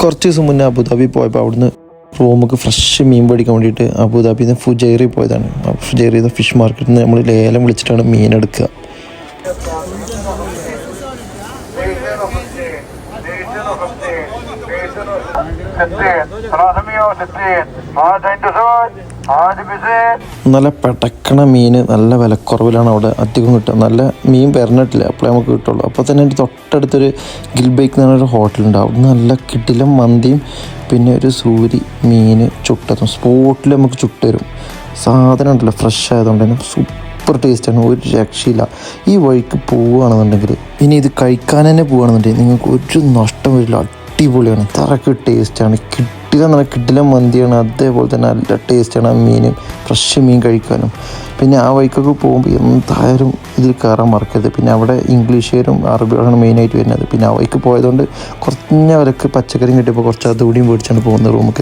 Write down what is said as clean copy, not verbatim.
കുറച്ച് ദിവസം മുന്നേ അബുദാബി പോയപ്പോൾ അവിടുന്ന് റൂമുക്ക് ഫ്രഷ് മീൻ പിടിക്കാൻ വേണ്ടിയിട്ട് അബുദാബിയിൽ നിന്ന് ഫുജൈറി പോയതാണ്. ഫുജൈറിയിൽ ഫിഷ് മാർക്കറ്റിൽ നിന്ന് നമ്മൾ ലേലം വിളിച്ചിട്ടാണ് മീൻ എടുക്കുക. നല്ല പെടക്കണ മീൻ നല്ല വിലക്കുറവിലാണ് അവിടെ അധികം കിട്ടുക. നല്ല മീൻ വരണിട്ടില്ല, അപ്പോഴേ നമുക്ക് കിട്ടുള്ളൂ. അപ്പോൾ തന്നെ എൻ്റെ തൊട്ടടുത്തൊരു ഗിൽബേക്ക് എന്ന് പറഞ്ഞൊരു ഹോട്ടലുണ്ട്. അവിടെ നല്ല കിടിലം മന്തിയും പിന്നെ ഒരു സൂരി മീൻ ചുട്ടതും സ്പോട്ടിൽ നമുക്ക് ചുട്ടുതരും. സാധനം ഉണ്ടല്ലോ ഫ്രഷ് ആയതുകൊണ്ട് തന്നെ സൂപ്പർ ടേസ്റ്റാണ്, ഒരു രക്ഷയില്ല. ഈ വഴിക്ക് പോവുകയാണെന്നുണ്ടെങ്കിൽ ഇനി ഇത് കഴിക്കാൻ തന്നെ പോവുകയാണെന്നുണ്ടെങ്കിൽ നിങ്ങൾക്ക് ഒരു നഷ്ടം വരില്ല. അടിപൊളിയാണ്, തറക്ക് ടേസ്റ്റാണ്, കിട്ടില്ല മന്തിയാണ്. അതേപോലെ തന്നെ നല്ല ടേസ്റ്റാണ് ആ മീനും ഫ്രഷ് മീൻ കഴിക്കാനും. പിന്നെ ആ വഴിക്കൊക്കെ പോകുമ്പോൾ എന്തായാലും ഇതിൽ കയറാൻ മറക്കരുത്. പിന്നെ അവിടെ ഇംഗ്ലീഷുകാരും അറബികളാണ് മെയിനായിട്ട് വരുന്നത്. പിന്നെ ആ വഴിക്ക് പോയതുകൊണ്ട് കുറഞ്ഞ വിലക്ക് പച്ചക്കറിയും കിട്ടിയപ്പോൾ കുറച്ച് അതുകൂടിയും മേടിച്ചാണ് പോകുന്നത് റൂമിൽ.